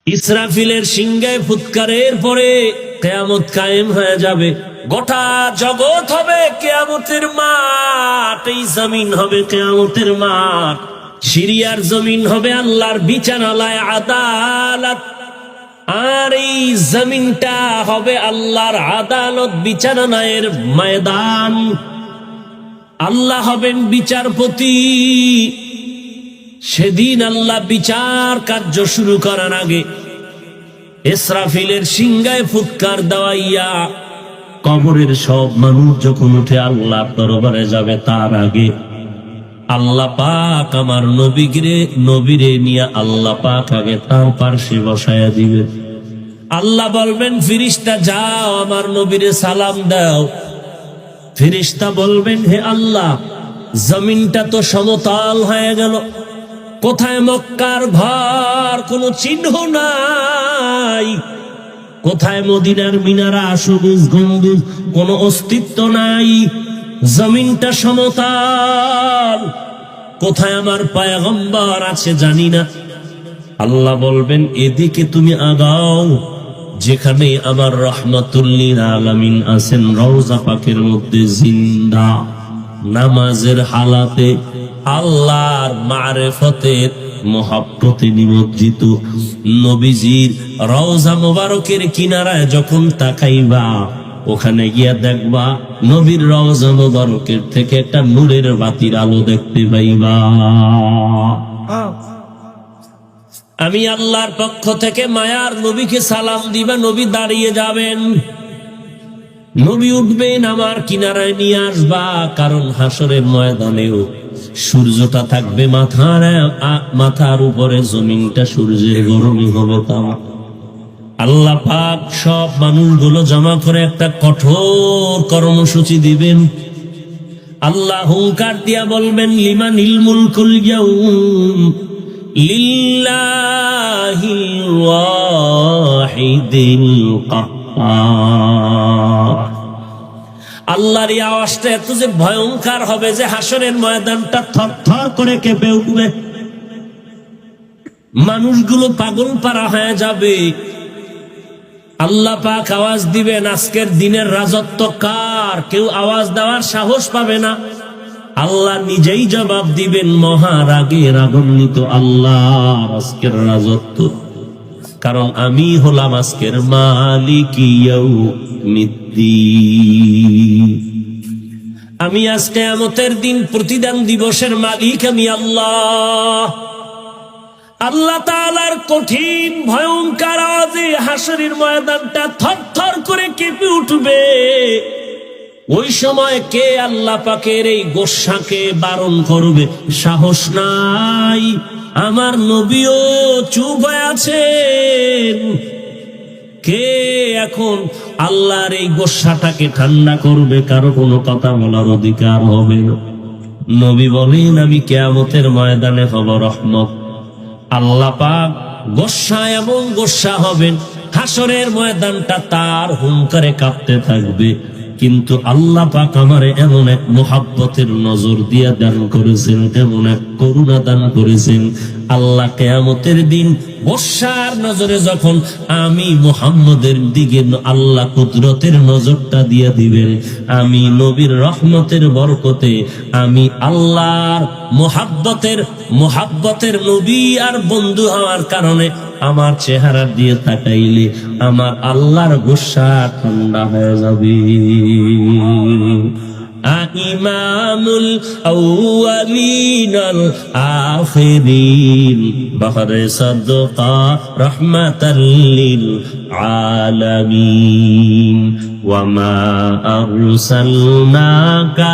ইসরাফিলের সিংহায় ফুৎকারের পরে কিয়ামত কায়েম হয়ে যাবে। গোটা জগৎ হবে কিয়ামতের মাঠ, এই জমিন হবে কিয়ামতের মাঠ। সিরিয়ার জমিন হবে আল্লাহর বিচারালয়, আদালত। আর এই জমিনটা হবে আল্লাহর আদালত, বিচারালয়ের ময়দান। আল্লাহ হবেন বিচারপতি। সেদিন আল্লাহ বিচার কার্য শুরু করার আগে ইসরাফিলের সিংহায় ফুৎকার দেওয়াইয়া কবরের সব মানুষ যখন উঠে আল্লাহর দরবারে যাবে, তার আগে আল্লাহ পাক আমার নবীরে নিয়ে আল্লাহ পাক আগে তার পার্শ্বে বসায়া দিবে। আল্লাহ বলবেন, ফিরিস্তা যাও আমার নবীরে সালাম দাও। ফিরিস্তা বলবেন, হে আল্লাহ, জমিনটা তো সমতল হয়ে গেল, কোথায় মক্কার ঘর কোনো চিহ্ন নাই, কোথায় মদিনার মিনারা সবুজ গম্বুজ কোনো অস্তিত্ব নাই, জমিনটা সমতল, কোথায় আমার পয়গম্বর আছে জানি না। আল্লাহ বলবেন, এদিকে তুমি আগাও, যেখানে আমার রাহমাতুল লিল আলামিন আছেন, রওজা পাকের মধ্যে জিন্দা, নামাজের হালাতে আল্লাহর মারিফতের মহব্বতে নিমজ্জিত। নবীজির রওজা মোবারকের কিনারায় যখন তাকাইবা, ওখানে গিয়া দেখবা নবীর রওজা মোবারকের থেকে একটা নূরের বাতির আলো দেখতে পাইবা। আমি আল্লাহর পক্ষ থেকে মায়ার নবীকে সালাম দিবা, নবী দাঁড়িয়ে যাবেন, নবী উঠবেন, আমার কিনারায় নিয়ে আসবা। কারণ হাসরের ময়দানেও সূর্যটা থাকবে মাথার উপরে, জমিনটা সূর্যের গরমই হবে। আল্লাহ পাক সব মানুষগুলো জমা করে একটা কঠোর কর্মসূচি দিবেন। আল্লাহ হুঙ্কার দিয়া বলবেন, লিমানিল মুলকুল ইয়াউম লিল্লাহিল ওয়াহিদিল কাহ্হার। আল্লাহর এই আওয়াজটা এত যে ভয়ঙ্কর হবে যে হাসরের ময়দানটা থরথর করে কেঁপে উঠবে, মানুষগুলো পাগল পারা হয়ে যাবে। আল্লাহ পাক আওয়াজ দিবেন, আজকের দিনের রাজত্ব কার? কেউ আওয়াজ দেওয়ার সাহস পাবে না। আল্লাহ নিজেই জবাব দিবেন, মহারাগে রাগান্বিত আল্লাহ, আজকের রাজত্ব, কারণ আমি হলাম আজকের মালিক ইয়াউমিদ্দিন। আমি আজ কিয়ামতের দিন প্রতিদান দিবসের মালিক আমি আল্লাহ। আল্লাহ তাআলার কঠিন ভয়ঙ্কর আওয়াজে হাসরের ময়দানটা থরথর করে কেঁপে উঠবে। ওই সময় কে আল্লাহ পাকের এই গোসাকে বারণ করবে? সাহস নাই। আমার নবীও চুপ হয়ে আছেন। কে এখন আল্লাহর এই গোসাটাকে ঠান্ডা করবে? কারো কোনো কথা বলার অধিকার হবে না। নবী বলেন, আমি কিয়ামতের ময়দানে হব রহমত। আল্লাহ পাক গোসা এমন গোসা হবেন, হাসরের ময়দানটা তার হুঙ্কারে কাঁপতে থাকবে। কিন্তু আল্লাহ পাক আমারে এমন এক মুহাব্বতের নজর দিয়া দান করেছেন, এমন এক করুণা দান করেছেন। আল্লাহ কিয়ামতের দিন গোসার নজরে যখন আমি মুহাম্মদের দিকে আল্লাহ কুদরতের নজরটা দিয়া দিবেন, আমি নবীর রহমতের বরকতে, আমি আল্লাহর মুহাব্বতের নবী আর বন্ধু হওয়ার কারণে আমার চেহারা দিয়ে তাকাইলে আমার আল্লাহর গোসা ঠান্ডা হয়ে যাবে। ইমামুল আউয়ালিন আল আখিরিন বাহরে সাদকা রাহমাতাল লিল আলামিন ওয়া মা আরসালনাকা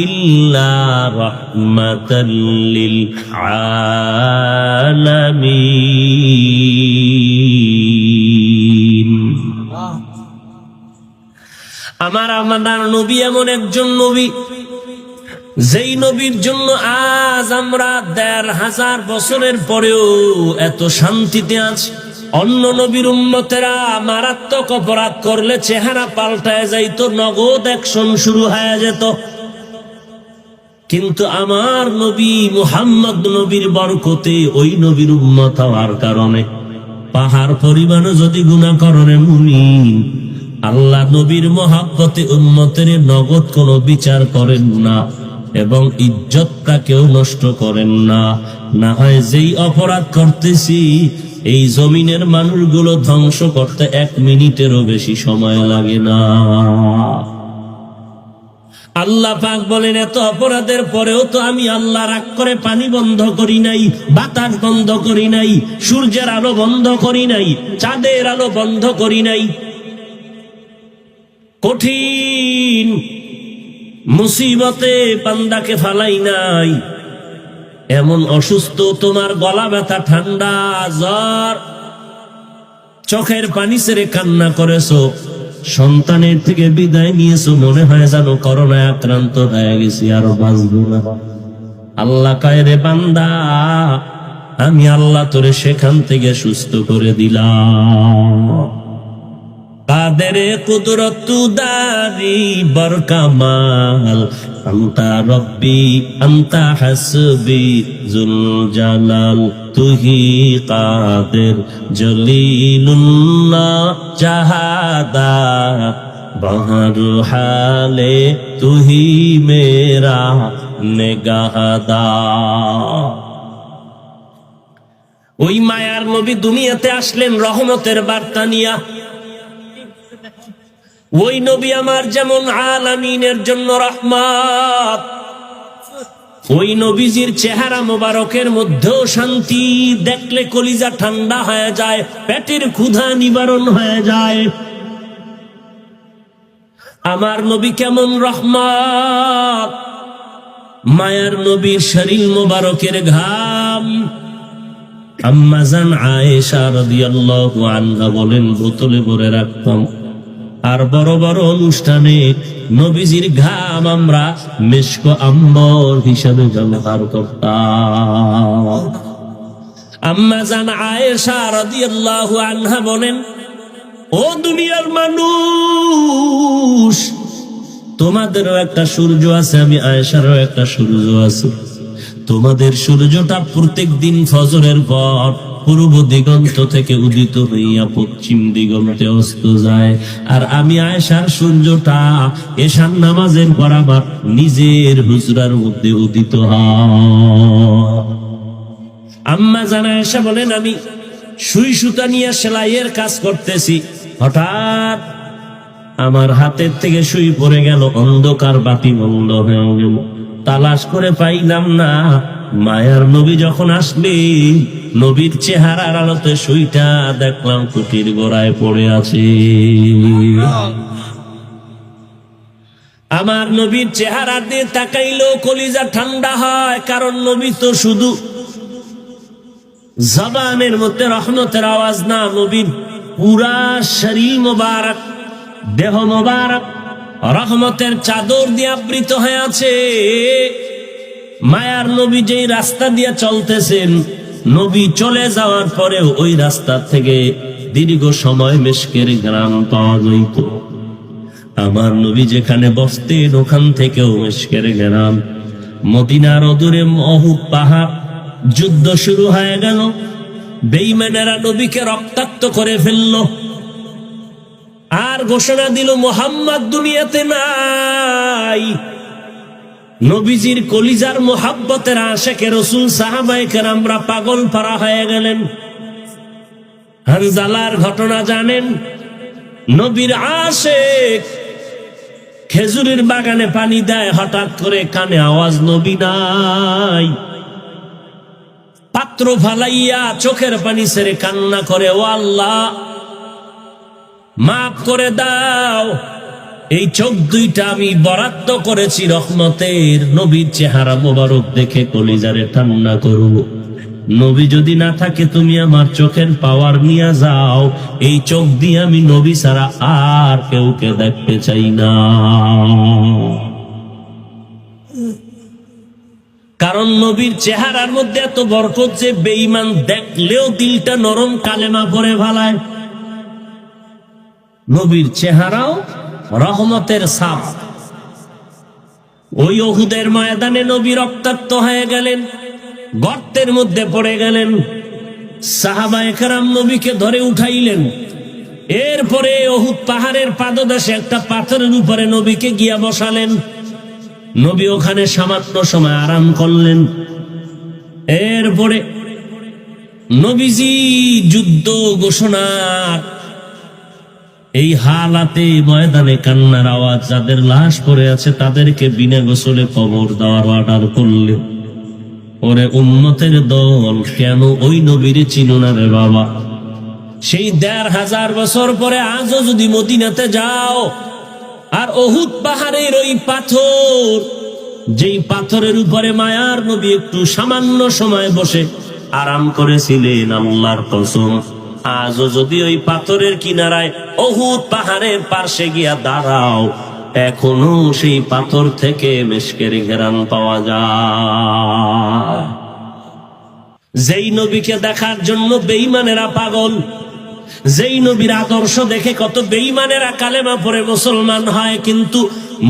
ইল্লা রাহমাতাল লিল আলামিন। আমার নবী এমন একজন নবী, যেই নবীর জন্য আজ আমরা ১৫০০ বছরের পরেও এত শান্তিতে আছি। অন্য নবীর উম্মতেরা মারাত্মক অপরাধ করলে চেহারা পাল্টায় যাইত, নগদ অ্যাকশন শুরু হয়ে যেত। কিন্তু আমার নবী মুহাম্মদ নবীর বরকতে, ওই নবীর উম্মত হওয়ার কারণে পাহাড় পরিমাণও যদি গুনাহ কররে মুমিন, আল্লাহ নবীর মহাব্বতে উম্মতের নগদ কোনো বিচার করেন না এবং ইজ্জতটাকেও নষ্ট করেন না। না হয় যেই অপরাধ করতেছি এই জমিনের মানুষগুলো ধ্বংস করতে 1 মিনিটেরও বেশি সময় লাগে না। আল্লাহ পাক বলেন, এত অপরাধের পরেও তো আমি আল্লাহ রাগ করে পানি বন্ধ করি নাই, বাতাস বন্ধ করি নাই, সূর্যের আলো বন্ধ করি নাই, চাঁদের আলো বন্ধ করি নাই। কঠিন মুসিবতে বান্দাকে ফালাই নাই। এমন অসুস্থ, তোমার গলা ব্যথা, ঠান্ডা, জ্বর, চোখের পানি ছেড়ে কান্না করেছো, সন্তানের থেকে বিদায় নিয়েছো, মনে হয় যেন করোনায় আক্রান্ত হয়ে গেছি, আর বাঁচবো না। আল্লাহ কয়, রে বান্দা, আমি আল্লাহ তোরে সেখান থেকে সুস্থ করে দিলাম। কাদের কুদরত দারি বরকামাল, আন্তা রব্বি আন্তা হাসবি জুল জালাল, তুহি কাদের জলিলুল্লাহ জাহাদা, বহর হালে তুহি মেরা নেগাহদা। ওই মায়ার নবী দুনিয়াতে আসলেন রহমতের বার্তা নিয়া। ওই নবী আমার যেমন আলামিনের জন্য রহমত, ওই নবীজির চেহারা মোবারকের মধ্যেও শান্তি, দেখলে কলিজা ঠান্ডা হয়ে যায়, পেটের ক্ষুধা নিবারণ হয়ে যায়। আমার নবী কেমন রহমত, মায়ার নবীর শরীর মোবারকের ঘাম। আম্মা জান আয়েশা রাদিয়াল্লাহু আনহা বলেন, বোতলে ভরে রাখতাম, আর বড় বড় অনুষ্ঠানে নবীজির ঘাম আমরা মিশক আম্বর হিসাবে ব্যবহার করতাম। আম্মা জান আয়েশা রাদিয়াল্লাহু আনহা বলেন, ও দুনিয়ার মানুষ, তোমাদেরও একটা সূর্য আছে, আমি আয়েশারও একটা সূর্য আছে। তোমাদের সূর্যটা প্রত্যেক দিন ফজরের পর পূর্ব দিগন্ত থেকে উদিত হইয়া পশ্চিম দিগন্তে অস্ত যায়, আর আমি আয়েশার সূর্যটা এশার নামাজের পর আমার নিজের হুজরার মধ্যে উদিত হয়। আম্মা জান আয়েশা বলেন, আমি সুই সুতা নিয়ে সেলাইয়ের কাজ করতেছি, হঠাৎ আমার হাতের থেকে সুই পড়ে গেল, অন্ধকার বাতি বন্ধ হয়ে গেল, তালাশ করে পাইলাম না। মায়ার নবী যখন আসবে, নবীর চেহারার আলোতে সুইটা দেখলাম কুটির গোড়ায় পড়ে আছে। আমার নবীর চেহারা দিয়ে তাকাইলেও কলিজা ঠান্ডা হয়, কারণ নবী তো শুধু জবানের মধ্যে রহমতের আওয়াজ না, নবীর পুরা শরীর মোবারক, দেহ মোবারক রহমতের চাদর দিয়ে আবৃত হয়ে আছে। মায়ার নবী যেই রাস্তা দিয়ে চলতেছেন, নবী চলে যাওয়ার পরেও ওই রাস্তা থেকে দীর্ঘ সময় মিশকের ঘ্রাণ পাওয়া যাইত। আমার নবী যেখানে বসতেন ওখান থেকেও মিশকের ঘ্রাণ। মদিনার অদূরে উহুদ পাহাড়, যুদ্ধ শুরু হয়ে গেল, বেঈমানেরা নবীকে রক্তাক্ত করে ফেলল, আর ঘোষণা দিল মুহাম্মদ দুনিয়াতে নাই। নবীজির কলিজার মোহাব্বতের আশিকে রাসূল সাহাবায়ে কেরামরা পাগল পারা হয়ে গেলেন। হানজালার ঘটনা জানেন, নবীর আশিক খেজুরের বাগানে পানি দেয়, হঠাৎ করে কানে আওয়াজ, নবী নাই। পাত্র ফালাইয়া চোখের পানি ছেড়ে কান্না করে, ও আল্লাহ মাফ করে দাও, এই চোখ দুইটা আমি বরাদ্দ করেছি রহমতের। নবীর চেহারা মোবারক দেখে কলিজারে ঠান্ডা করব। নবী যদি না থাকে, তুমি আমার চোখের পাওয়ার নিয়ে যাও, এই চোখ দিয়ে আমি নবী ছাড়া আর কেউকে দেখতে চাই না। কারণ নবীর চেহারার মধ্যে এত বরকত যে বেঈমান দেখলেও দিলটা নরম, কালেমা পড়ে ভালায়। নবীর চেহারাও রহমতের ছাপ। ওই উহুদের ময়দানে নবী রক্তাক্ত হয়ে গেলেন, গর্তের মধ্যে পড়ে গেলেন। সাহাবায়ে কেরাম নবীকে ধরে উঠাইলেন। এরপরে উহুদ পাহাড়ের পাদদেশে একটা পাথরের উপরে নবীকে গিয়া বসালেন। নবী ওখানে সামান্য সময় আরাম করলেন। এরপরে নবীজি যুদ্ধ ঘোষণার এই হালাতে ময়দানে কান্নার আওয়াজ, যাদের লাশ পড়ে আছে তাদেরকে বিনা গোসলে কবর দেওয়ার অর্ডার করলেন। ওরে উম্মতের দল, কেন ওই নবীর চিনো না রে বাবা? সেই ১৫০০ বছর পরে আজও যদি মদিনাতে যাও আর উহুদ পাহাড়ের ওই পাথর, যেই পাথরের উপরে মায়ার নবী একটু সামান্য সময় বসে আরাম করেছিলেন, আল্লাহর কসম আজও যদি ওই পাথরের কিনারায় উহুদ পাহাড়ের পাশে গিয়া দাঁড়াও, এখনো সেই পাথর থেকে মেশকের ঘেরান পাওয়া যায়। যেই নবীকে দেখার জন্য বেঈমানেরা পাগল, যেই নবীর আদর্শ দেখে কত বেঈমানেরা কালেমা পড়ে মুসলমান হয়, কিন্তু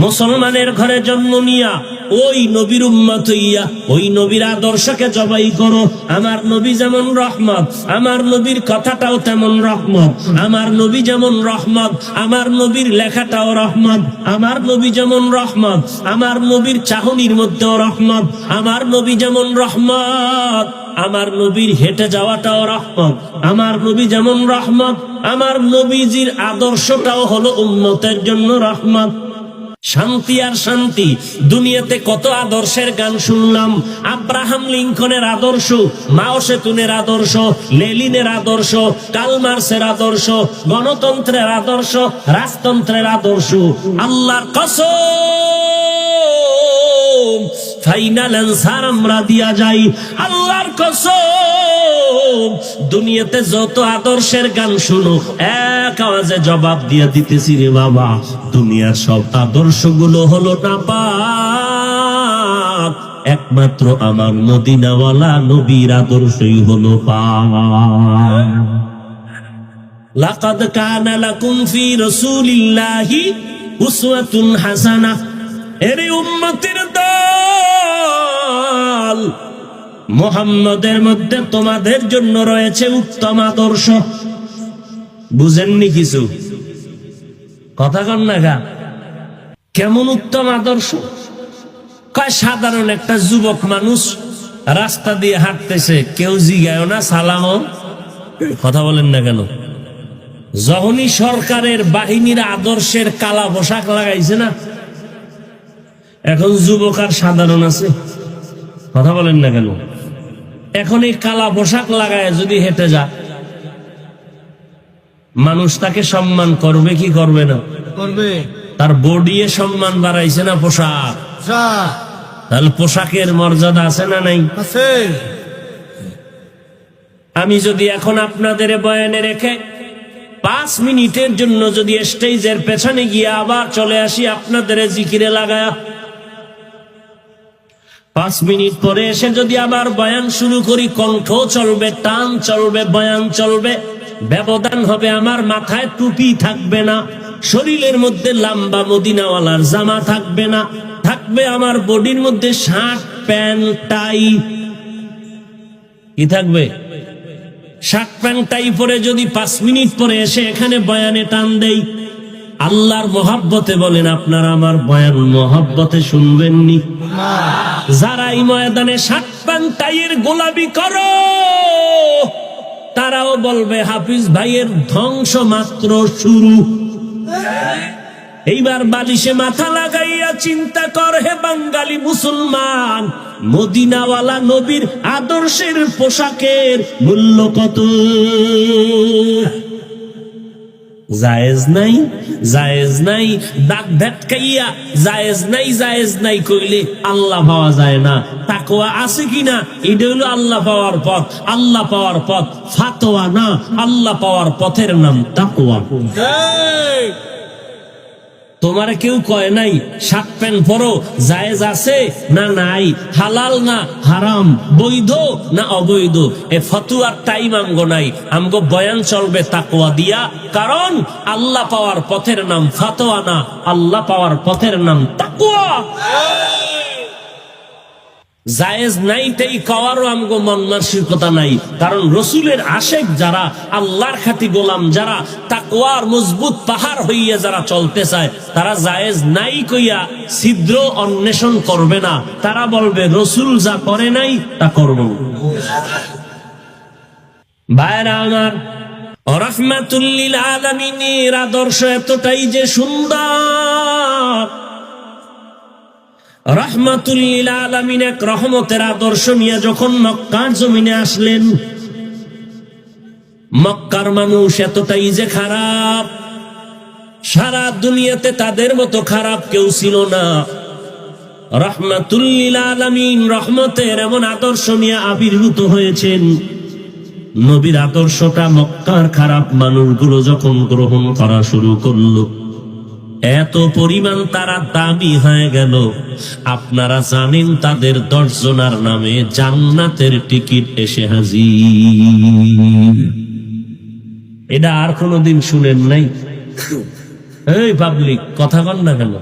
মুসলমানের ঘরে জন্ম নিয়া ওই নবীর উম্মত হইয়া ওই নবীর আদর্শকে জবাই করো। আমার নবী যেমন রহমত, আমার নবীর কথাটাও তেমন রহমত। আমার নবী যেমন রহমত, আমার নবীর লেখাটাও রহমত। আমার নবী যেমন রহমত, আমার নবীর চাহনির মধ্যেও রহমত। আমার নবী যেমন রহমত, আমার নবীর হেঁটে যাওয়াটাও রহমত। আমার নবী যেমন রহমত, আমার নবীজির আদর্শটাও হলো উম্মতের জন্য রহমত। শান্তি আর শান্তি। দুনিয়াতে কত আদর্শের গান শুনলাম, আব্রাহাম লিঙ্কনের আদর্শ, মাও সেতুনের আদর্শ, লেনিনের আদর্শ, কার্ল মার্ক্সের আদর্শ, গণতন্ত্রের আদর্শ, রাজতন্ত্রের আদর্শ। আল্লাহর কসম ফাইনাল অ্যানসার আমরা দিয়া যাই, আল্লাহর কসম দুনিয়াতে যত আদর্শের গান শুনো এক আওয়াজে জবাব দিয়ে দিতেছি রে বাবা, দুনিয়ার সব আদর্শগুলো হলো নাপাক, একমাত্র আমার মদিনাওয়ালা নবীর আদর্শই হলো পাক। লাকাদ কানা লাকুম ফি রাসূলিল্লাহি উসওয়াতুন হাসানাহ। এরে উম্মতের দল, মুহাম্মদের মধ্যে তোমাদের জন্য রয়েছে উত্তম আদর্শ। বুঝেননি কিছু? কথা কন না গা। কেমন উত্তম আদর্শ? কয় সাধারণ একটা যুবক মানুষ রাস্তা দিয়ে হাঁটতেছে, কেউ জিগায় না, সালামও। কথা বলেন না কেন? যখনই সরকারের বাহিনীর আদর্শের কালা পোশাক লাগাইছে না, এখন যুবক আর সাধারণ আছে? কথা বলেন না কেন? এখন এই কালা পোশাক লাগায় যদি হেঁটে যা, মানুষ তাকে সম্মান করবে কি করবে না? করবে। তার বডি এ সম্মান বাড়াইছে না পোশাক? তাহলে পোশাকের মর্যাদা আছে না নাই? আছে। আমি যদি এখন আপনাদের বয়ানে রেখে 5 মিনিটের জন্য যদি স্টেজের পেছনে গিয়ে আবার চলে আসি আপনাদের জিকিরে লাগায়া, 5 মিনিট পরে এসে যদি আবার বয়ান শুরু করি, কণ্ঠ চলবে, টান চলবে, বয়ান চলবে, ব্যবধান হবে, আমার মাথায় টুপি থাকবে না, শরীরের মধ্যে লম্বা মদিনাওয়ালার জামা থাকবে না, থাকবে আমার বডির মধ্যে শার্ট প্যান্ট টাই। কি থাকবে? শার্ট প্যান্ট টাই পরে যদি 5 মিনিট পরে এসে এখানে বয়ানে টান দেই, আল্লাহর মহব্বতে বলেন আপনারা আমার বয়ান মহব্বতে শুনবেননি? যারা এই ময়দানে শার্ট প্যান্ট টাইয়ের গোলামি করো, তারাও বলবে হাফিজ ভাইয়ের ধ্বংস মাত্র শুরু। এইবার বালিশে মাথা লাগাইয়া চিন্তা কর হে বাঙালি মুসলমান, মদিনাওয়ালা নবীর আদর্শের পোশাকের মূল্য কত? জায়েজ নাই, জায়েজ নাই, দাগ ধাক্কাইয়া জায়েজ নাই, জায়েজ নাই কইলে আল্লাহ পাওয়া যায় না। তাকওয়া আছে কিনা, এটা হলো আল্লাহ পাওয়ার পথ। আল্লাহ পাওয়ার পথ ফাতোয়া না, আল্লাহ পাওয়ার পথের নাম তাকওয়া। তোমারে কেউ কয় নাই শার্ট প্যান্ট পরো, জায়েজ আছে না নাই, হালাল না হারাম, বৈধ না অবৈধ, এ ফতুয়ার টাইম আমগো নাই। আমগো বয়ান চলবে তাকওয়া দিয়া, কারণ আল্লাহ পাওয়ার পথের নাম ফাতোয়া না, আল্লাহ পাওয়ার পথের নাম তাকওয়া। জায়েজ নাইটাই কওয়ারও আমগো মন মানসিকতা নাই। কারণ রসুলের আশেক যারা, আল্লাহর খাঁটি গোলাম যারা, তাকওয়ার মজবুত পাহাড় হইয়া যারা চলতে চায়, তারা জায়েজ নাই কইয়া ছিদ্র অন্বেষণ করবে না। তারা বলবে রসুল যা করে নাই তা করব। ভাইরা আমার, রাহমাতুল লিল আলামিনের আদর্শ এতটাই যে সুন্দর, রাহমাতুল লিল আলামিন এক রহমতের আদর্শ নিয়ে যখন মক্কার জমিনে আসলেন, মক্কার মানুষ এতটাই যে খারাপ, সারা দুনিয়াতে তাদের মতো খারাপ কেউ ছিল না। রাহমাতুল লিল আলামিন রহমতের এমন আদর্শ নিয়ে আবির্ভূত হয়েছেন। নবীর আদর্শটা মক্কার খারাপ মানুষগুলো যখন গ্রহণ করা শুরু করলো, এত পরিমাণ তারা দামি হয়ে গেল। আপনারা জানেন তাদের 10 জনার নামে জান্নাতের টিকিট এসে হাজির। এটা আর কোনদিন শুনেন নাই? এই পাবলিক, কথা বল না কেন?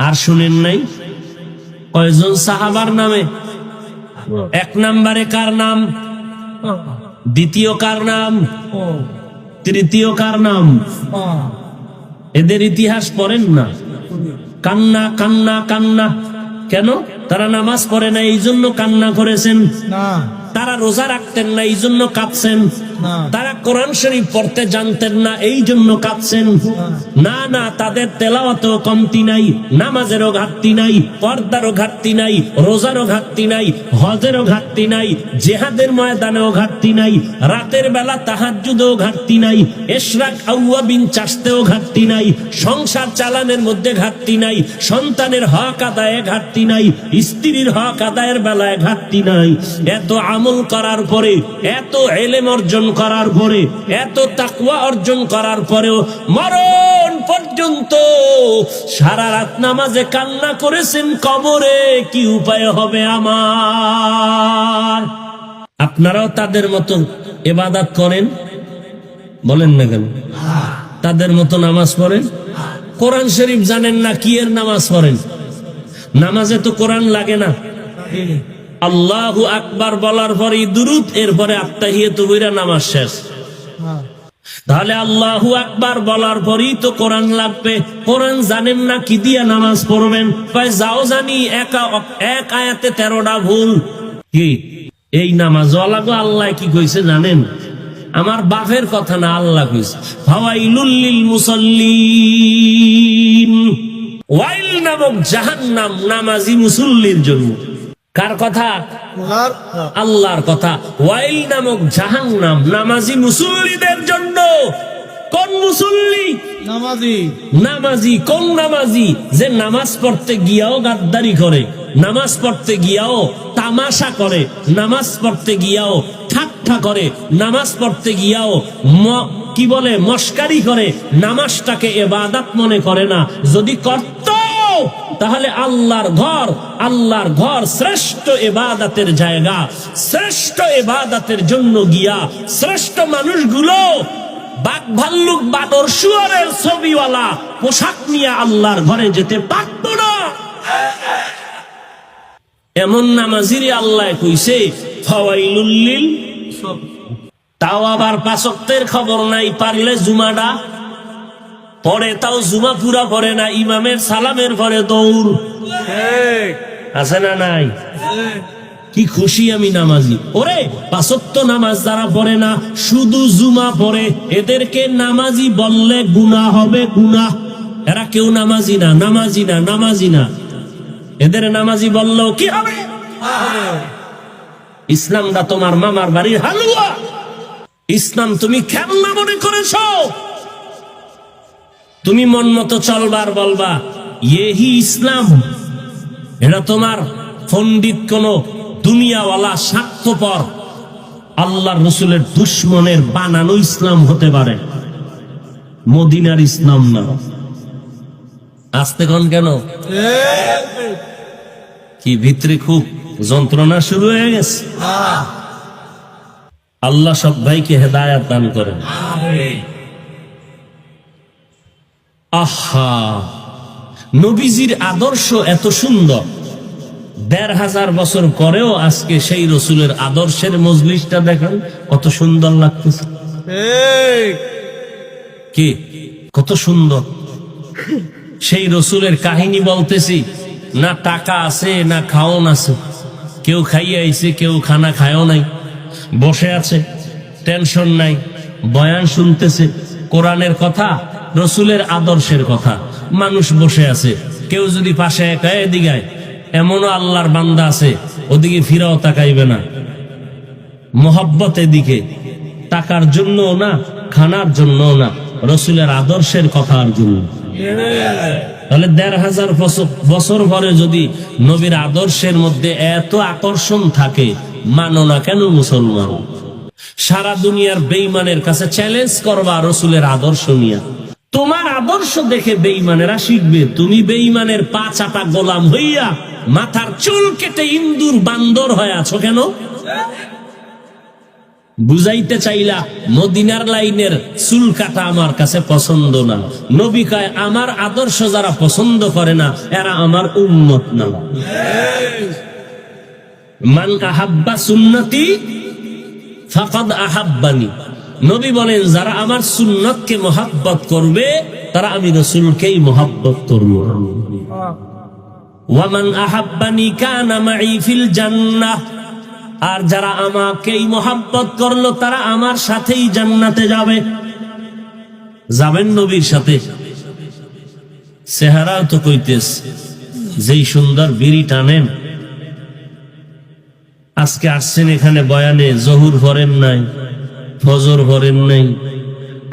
আর শুনেন নাই? কয়জন সাহাবার নামে? 1 নম্বরে কার নাম? দ্বিতীয় কার নাম? তৃতীয় কার নাম? এদের ইতিহাস পড়েন না? কান্না কান্না কান্না। কেন? তারা নামাজ পড়ে না এই জন্য কান্না করেছেন না। তারা রোজা রাখতেন না এই জন্য কাঁদছেন না। তারা কোরআন শরীফ পড়তে জানতেন না এই জন্য কাঁদছেন না। না, তাদের তেলাওয়াতেও কমতি নাই, নামাজেরও ঘাটতি নাই, পর্দারও ঘাটতি নাই, রোজারও ঘাটতি নাই, হজেরও ঘাটতি নাই, জিহাদের ময়দানেও ঘাটতি নাই, রাতের বেলা তাহাজ্জুদেও ঘাটতি নাই, ইশরাক আউয়াবিন চাষতেও ঘাটতি নাই, সংসার চালানের মধ্যে ঘাটতি নাই, সন্তানের হক আদায়ে ঘাটতি নাই, স্ত্রীর হক আদায়ের বেলায় ঘাটতি নাই। এত আমল করার পরে, এত ইলম অর্জন করার পরে, এত তাকওয়া অর্জন করার পরেও মরণ পর্যন্ত সারা রাত নামাজে কান্না করেছেন, কবরে কি উপায় হবে আমার? আপনারাও তাদের মতো ইবাদত করেন? বলেন না কেন? তাদের মতো নামাজ পড়েন? কোরআন শরীফ জানেন না, কি এর নামাজ পড়েন? নামাজে তো কোরআন লাগে না। আল্লাহু আকবার বলার পরে দুরূদ, এরপরে আত্তাহিয়াতু বইরা নামাজ শেষ। তাহলে আল্লাহু আকবার বলার পরেই তো কোরআন লাগবে। কোরআন জানেন না, কি দিয়া নামাজ পড়বেন? কয় যাও জানি এক আয়াতে 13টা ভুল। কি এই নামাজ লাগো? আল্লাহ কি কইছে জানেন? আমার বাপের কথা না, আল্লাহ কইছে ফাওয়াইলুল লিল মুসাল্লিন। ওয়াইল নামক জাহান্নাম নামাজি মুসল্লির জন্য। কার কথা? আল্লাহর কথা। ওয়াইল নামক জাহান্নাম নামাজি মুসল্লিদের জন্য। কোন মুসল্লি? নামাজি। নামাজি কোন নামাজি? যে নামাজ পড়তে গিয়াও গাদ্দারি করে, নামাজ পড়তে গিয়াও তামাশা করে, নামাজ পড়তে গিয়াও ঠাট্টা করে, নামাজ পড়তে গিয়াও কি বলে মস্কারি করে, নামাজটাকে ইবাদত মনে করে না। যদি করত তাহলে আল্লাহর ঘর শ্রেষ্ঠ ইবাদতের জায়গা, শ্রেষ্ঠ ইবাদতের জন্য গিয়া শ্রেষ্ঠ মানুষগুলো বাঘ ভাল্লুক বাদর শুয়ারের ছবিওয়ালা পোশাক নিয়ে আল্লাহর ঘরে যেতে পারত না। এমন নামাজিরে আল্লাহ কইছে ফাওয়াইলুল লিল। তাও আবার 5 ওয়াক্তের খবর নাই, পারলে জুমাটা পরে, তাও জুমা পুরা পড়ে না, ইমামের সালামের পরে দৌড়। আছে না নাই? কি খুশি আমি নামাজি। ওরে 5 ওয়াক্ত নামাজ যারা পড়ে না, শুধু জুমা পড়ে, এদেরকে নামাজি বললে গুনাহ হবে, গুনাহ। এরা কেউ নামাজি না, নামাজি না, নামাজি না। এদের নামাজি বললেও কি হবে? ইসলামটা তোমার মামার বাড়ির হালুয়া। ইসলাম তুমি খেলনা মনে করেছো? তুমি মন মতো চলবার বলবা ইহি ইসলাম? এটা তোমার পণ্ডিত কোন দুনিয়াওয়ালা স্বার্থপর আল্লাহর রসুলের দুশ্মনের বানানো ইসলাম হতে পারে, মদিনার ইসলাম না। আসতে কোন কেন? কি ভিতরে খুব যন্ত্রণা শুরু হয়ে গেছে। আল্লাহ সব ভাইকে হেদায়াত দান করেন। আহা, নবীজির আদর্শ এত সুন্দর, ১৫০০ বছর পরেও আজকে সেই রসুলের আদর্শের মজলিসটা দেখেন কত সুন্দর লাগতেছে। কি কত সুন্দর সেই রসুলের কাহিনী বলতেছি, না টাকা আছে না খাওন আছে, কেউ খাইয়ে আইছে কেউ খানা খায়ও নাই, বসে আছে টেনশন নাই, বয়ান শুনতেছে, কোরআনের কথা রসুলের আদর্শের কথা, মানুষ বসে আছে, কেউ যদি পাশে একা এদিকে, এমনও আল্লাহর বান্দা আছে ওদিকে ফিরাও তাকাইবে না, মোহাব্বত এদিকে, টাকার জন্য না খানার জন্য না, রসুলের আদর্শের কথার জন্য। তাহলে ১৫০০ বছর পরে যদি নবীর আদর্শের মধ্যে এত আকর্ষণ থাকে, মানো না কেন মুসলমান? সারা দুনিয়ার বেঈমানের কাছে চ্যালেঞ্জ করবা রসুলের আদর্শ নিয়ে, তোমার আদর্শ দেখে বেঈমানেরা শিখবে। তুমি বেঈমানের পা চাটা গোলাম হইয়া মাথার চুল কেটে ইন্দুর বান্দর হয়ে আছো কেন? বুঝাইতে চাইলা মদিনার লাইনের চুল কাটা আমার কাছে পছন্দ না। নবী কয় আমার আদর্শ যারা পছন্দ করে না এরা আমার উম্মত না। মান আহাব্বা সুন্নতি ফাকাদ আহাব্বানি। নবী বলেন যারা আমার সুন্নতকে মহাব্বত করবে তারা আমি রাসূলকেই মহাব্বত করব। ওয়া মান আহাব্বানি কানা মাই ফিল জান্নাহ। আর যারা আমাকেই মহাব্বত করলো তারা আমার সাথেই জান্নাতে যাবে। যাবেন নবীর সাথে। চেহারাও তো কইতেস যেই সুন্দর বিড়ি টানেন। আজকে আসছেন এখানে বয়ানে, জহুর ভরেন নাই, ফজর ভরেন নাই,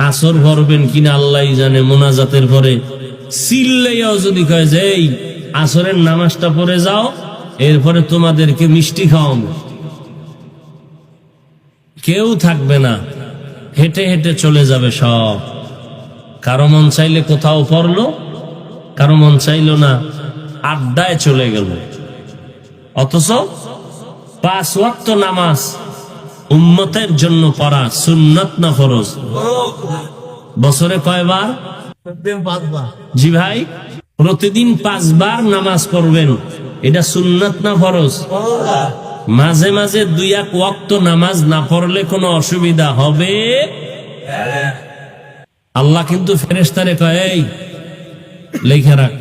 আসর ভরবেন কিনা আল্লাহ জানে। মোনাজাতের পরে চিল্লাইয়াও যদি কয় যে এই আসরের নামাজটা পড়ে যাও, এরপরে তোমাদেরকে মিষ্টি খাওয়াবো, কেউ থাকবে না, হেঁটে হেঁটে চলে যাবে সব। কারো মন চাইলে কোথাও পড়লো, কারো মন চাইলো না আড্ডায় চলে গেল। অথচ 5 ওয়াক্ত নামাজ উম্মতের জন্য পড়া সুন্নাত না ফরজ? বছরে কয়বার? জি ভাই, প্রতিদিন 5 বার নামাজ পড়বেন, এটা সুন্নাত না ফরজ? মাঝে মাঝে 2-1 ওয়াক্ত নামাজ না পড়লে কোনো অসুবিধা হবে? আল্লাহ কিন্তু ফেরেশতারে কয় এই লেখা রাখ।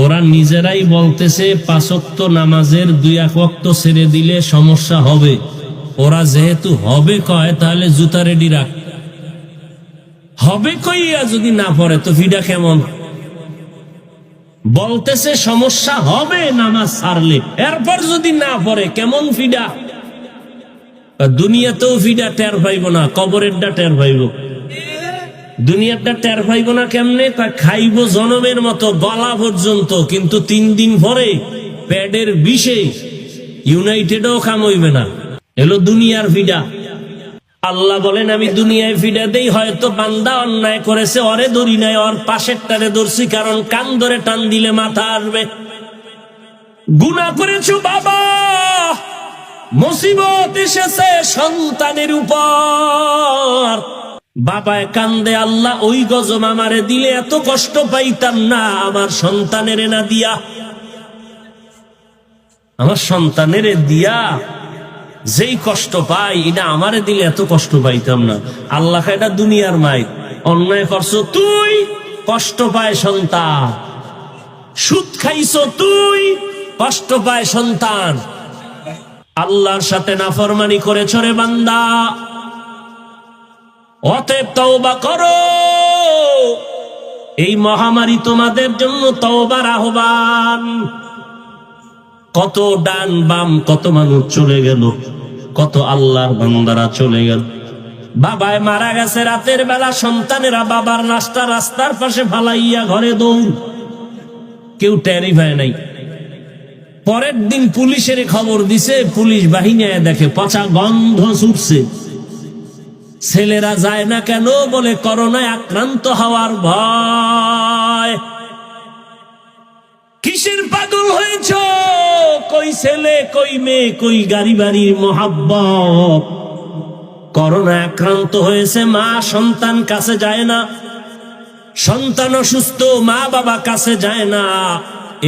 ওরা নিজেরাই বলতেছে 5 ওয়াক্ত নামাজের 2-1 ওয়াক্ত ছেড়ে দিলে সমস্যা হবে। ওরা যেহেতু হবে কয় তাহলে জুতা রেডি রাখ। হবে কইয়া যদি না পড়ে তো ফিডা কেমন? বলতেছে সমস্যা হবে নামাজ ছাড়লে, এরপর যদি না পড়ে কেমন ফিডা? দুনিয়াতেও ফিডা টের পাইব না, কবরেরটা টের পাইব। দুনিয়াটা টের পাইব না কেমনে? খাইব জনমের মতো গলা পর্যন্ত, কিন্তু 3 দিন পরে পেটের বিষে ইউনাইটেডও কাম হইবে না। এলো দুনিয়ার ফিডা। আল্লাহ বলেন আমি দুনিয়ায় ফিডা দেই, হয়তো বান্দা অন্যায় করেছে ওরে ধরি নাই, ওর পাশের টারে ধরছি, কারণ কান ধরে টান দিলে মাথা আসবে। গুনাহ করেছো বাবা, মুসিবত এসেছে সন্তানের উপর, বাবায় কান্দে আল্লাহ ওই গজম আমারে দিলে এত কষ্ট পাইতাম না, আমার সন্তানের না দিয়া, আমার সন্তানের দিয়া যেই কষ্ট পাই এটা আমারে দিলে এত কষ্ট পাইতাম না। আল্লাহ এটা দুনিয়ার মাইক, অন্যায় করছো তুই, কষ্ট পায় সন্তান। সুদ খাইছো তুই, কষ্ট পায় সন্তান। আল্লাহর সাথে নাফরমানি করেছো রে বান্দা, অতএব তওবা করো। এই মহামারী তোমাদের জন্য তওবার আহ্বান। কত ডান বাম কত মানুষ চলে গেল, কত আল্লাহর বান্দারা চলে গেল। বাবায় মারা গেছে, রাতের বেলা সন্তানেরা বাবার নাস্তা রাস্তার পাশে ফালাইয়া ঘরে দৌড়, কেউ টেরই পায় নাই। পরের দিন পুলিশের খবর দিছে, পুলিশ বাহিনী দেখে পচা গন্ধ ছুটছে। ছেলেরা যায় না কেন? বলে করোনায় আক্রান্ত হওয়ার ভয়। কিসের পাগল হয়েছ? কই ছেলে কই মেয়ে কই গাড়ি বাড়ির মোহাব্বত। করোনা আক্রান্ত হয়েছে, মা সন্তান কাছে যায় না, সন্তান অসুস্থ মা বাবা কাছে যায় না,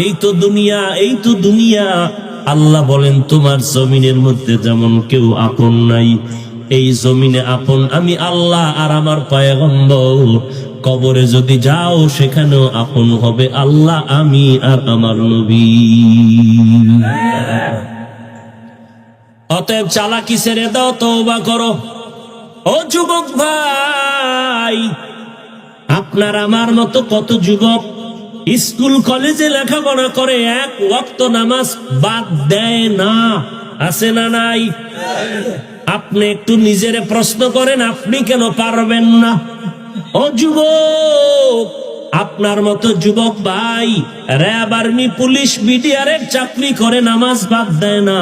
এই তো দুনিয়া, এই তো দুনিয়া। আল্লাহ বলেন তোমার জমিনের মধ্যে যেমন কেউ আপন নাই, এই জমিনে আপন আমি আল্লাহ আর আমার পয়গম্বর। কবরে যদি যাও সেখানেও আপন হবে আল্লাহ, আমি আর আমার নবী। অতএব চালাকি ছেড়ে দাও, তওবা করো। ও যুবক ভাই, আপনার আমার মতো কত যুবক স্কুল কলেজে লেখাপড়া করে এক ওয়াক্ত নামাজ বাদ দেয় না, আছে না নাই? আপনি একটু নিজেরে প্রশ্ন করেন, আপনি কেন পারবেন না? ও যুবক, আপনার মতো যুবক ভাই র্যাব, আর্মি, পুলিশ, বিডিআরের চাকরি করে নামাজ বাদ দেয় না,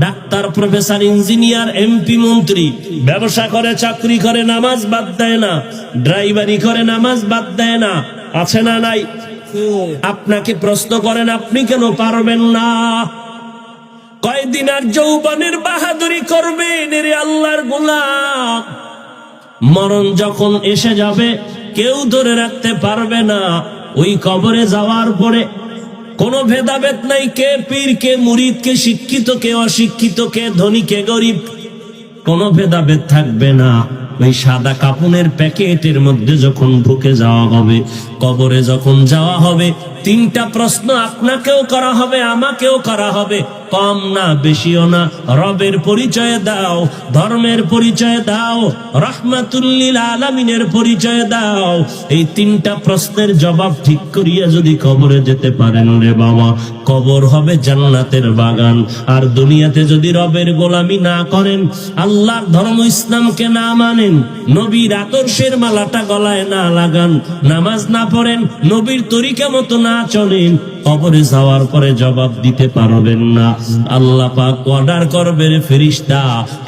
ডাক্তার, প্রফেসর, ইঞ্জিনিয়ার, এমপি, মন্ত্রী, ব্যবসা করে, চাকরি করে, নামাজ বাদ দেয় না, ড্রাইভারি করে, নামাজ বাদ দেয় না, আছে না নাই? আপনাকে প্রশ্ন করেন, আপনি কেন পারবেন না? কয়দিন আর যৌবনের বাহাদুরি করবেন রে আল্লাহর গোলাম? মরণ যখন এসে যাবে কেউ ধরে রাখতে পারবে না। ওই কবরে যাওয়ার পরে কোনো ভেদাভেদ নাই, কে পীর, কে মুরিদ, কে শিক্ষিত, কে অশিক্ষিত, কে ধনী, কে গরিব, কোনো ভেদাভেদ থাকবে না। ওই সাদা কাপনের প্যাকেটের মধ্যে যখন ঢুকে যাওয়া হবে, কবরে যখন যাওয়া হবে, তিনটা প্রশ্ন আপনাকেও করা হবে, আমাকেও করা হবে, কম না বেশিও না। রবের পরিচয় দাও, ধর্মের পরিচয় দাও, রাহমাতুল্লিল আলামিনের পরিচয় দাও। এই তিনটা প্রশ্নের জবাব ঠিক করিয়া যদি কবরে যেতে পারেন রে বাবা, কবর হবে জান্নাতের বাগান। আর দুনিয়াতে যদি রবের গোলামি না করেন, আল্লাহর ধর্ম ইসলামকে না মানেন, নবীর আদর্শের মালাটা গলায় না লাগান, নামাজ না পড়েন, নবীর তরিকা মতো না চলেন, কবরে যাওয়ার পরে জবাব দিতে পারবেন না। আল্লাহ পাক অর্ডার করবে, ফেরেশতা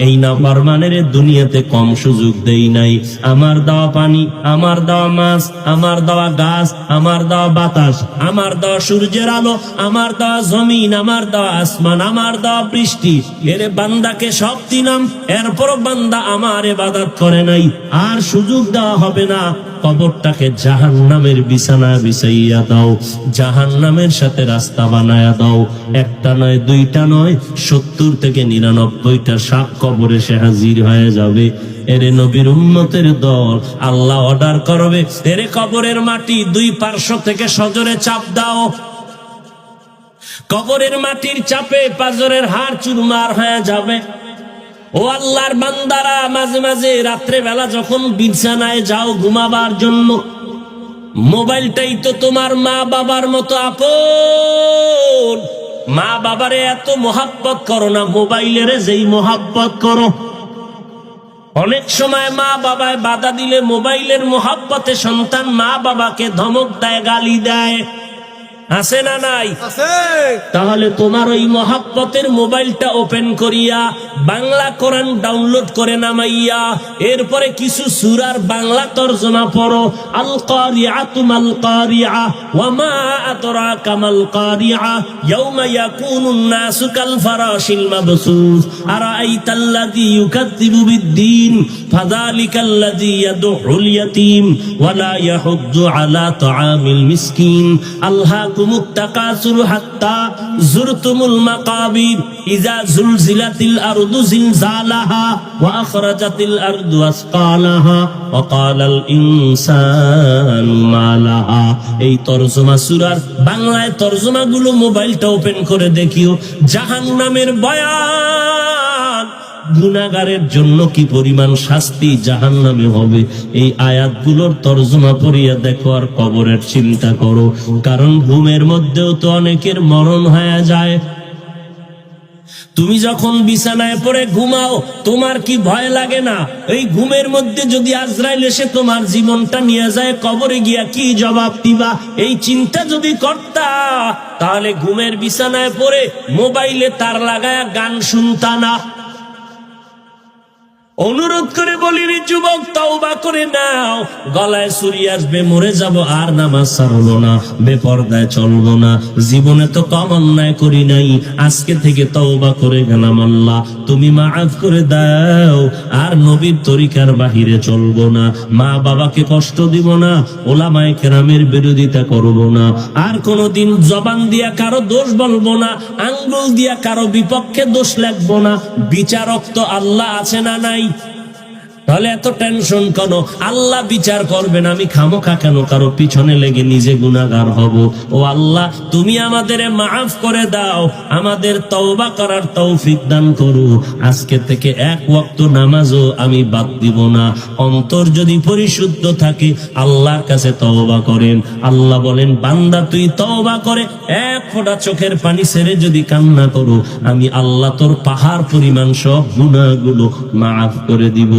এই নাফরমানের দুনিয়াতে কম সুযোগ দেই নাই। আমার দেওয়া পানি, আমার দেওয়া মাছ, আমার দেওয়া গাছ, আমার দেওয়া বাতাস, আমার দেওয়া সূর্যের আলো, আমার দেওয়া জমিন, আমার দেওয়া আসমান, আমার দেওয়া বৃষ্টি, এর বান্দাকে সব দিলাম, এরপরও বান্দা আমার ইবাদত করে নাই। আর সুযোগ দেওয়া হবে না। কবরটাকে জাহান্নামের বিছানা বিছাইয়া দাও, জাহান্নামের সাথে রাস্তা বানায়া দাও। একটা নয়, দুইটা নয়, 70 থেকে 99টা সাপ কবরে সে হাজির হয়ে যাবে। এরে নবীর উম্মতের দল, আল্লাহ অর্ডার করবে, এরে কবরের মাটি দুই পার্শ্ব থেকে সজোরে চাপ দাও। কবরের মাটির চাপে পাজরের হাড় চুরমার হয়ে যাবে। ও আল্লাহর বান্দারা, মাঝে মাঝে রাত্রে বেলা যখন বিছানায় যাও ঘুমাবার জন্য, মোবাইলটাই তো তোমার মা বাবার মতো আপন। মা বাবারে এত মোহাব্বত করো না, মোবাইলের যেই মোহাব্বত করো। অনেক সময় মা বাবায় বাধা দিলে মোবাইলের মোহাব্বতে সন্তান মা বাবাকে ধমক দেয়, গালি দেয়, আছে না নাই? তাহলে তোমার ওই মহাব্বতের মোবাইলটা ওপেন করিয়া বাংলা কোরআন ডাউনলোড করে নামাইয়া এরপরে কিছু সূরার বাংলা তরজমা পড়ো। আল কারিআতু মাল কারিআ ওয়া মা আদরাকা মাল কারিআ ইয়াউমা ইয়াকুনুন নাসু কাল ফারাশিল মাবসুস আরাআইতাল্লাযী ইউকাযযিবু বিদ্দীন ফাযালিকাল্লাযী ইয়াদউল ইয়াতীম ওয়া লা ইয়াহুদ্দু আলা তাআমিল মিসকিন। আলহাকুমুত তাকাসুর হাত্তা যুরতুমুল মাকাবির ইযা যুলজিলাতিল আরদু জিলজালাহা ওয়া আখরাজাতিল আরদু আসকালাহা ওয়া ক্বালাল ইনসানু মা লাহা। এই তরজমা সূরার বাংলায় তরজমাগুলো মোবাইলটা ওপেন করে দেখিও। জাহান্নামের বয়ান, গুনাহগারের জন্য কি পরিমাণ শাস্তি জাহান্নামে হবে, এই আয়াতগুলোর তরজমা পড়িয়া দেখো আর কবরের চিন্তা করো। কারণ ঘুমের মধ্যেও তো অনেকের মরণ হয়ে যায়। তুমি যখন বিছানায় পড়ে ঘুমাও তোমার কি ভয় লাগে না? এই ঘুমের মধ্যে যদি আজরাইল এসে তোমার জীবনটা নিয়ে যায়, কবরে গিয়া কি জবাব দিবা? এই চিন্তা যদি করতা তাহলে ঘুমের বিছানায় পড়ে মোবাইলে তার লাগায়া গান শুনতা না। অনুরোধ করে বলিনি যুবক, তওবা করে নাও। গলায় ছুরি আসবে, মরে যাব, আর নামাজ ছাড়বো না, বেপরদায় চলবো না, জীবনে তো কম অন্যায় করি নাই, আজকে থেকে তওবা করে গেলাম, আল্লাহ তুমি মাফ করে দাও, আর নবীর তরিকার বাহিরে চলবো না, মা বাবাকে কষ্ট দিব না, ওলামায়ে কেরামের বিরোধিতা করব না, আর কোনোদিন জবান দিয়া কারো দোষ বলবো না, আঙ্গুল দিয়া কারো বিপক্ষে দোষ লিখবো না। বিচারক তো আল্লাহ আছে না নাই? তাহলে এত টেনশন কেন? আল্লাহ বিচার করবেন, আমি খামোখা কেন কারো পিছনে লেগে নিজে গুনাহগার হব? ও আল্লাহ, তুমি আমাদের মাফ করে দাও, আমাদের তওবা করার তৌফিক দান করো। আজকে থেকে এক ওয়াক্ত নামাজও আমি বাদ দিব না। অন্তর যদি পরিশুদ্ধ থাকে আল্লাহর কাছে তওবা করেন। আল্লাহ বলেন, বান্দা তুই তওবা করে এক ফোঁটা চোখের পানি ছেড়ে যদি কান্না করো, আমি আল্লাহ তোর পাহাড় পরিমাণ সব গুনাহগুলো মাফ করে দিব।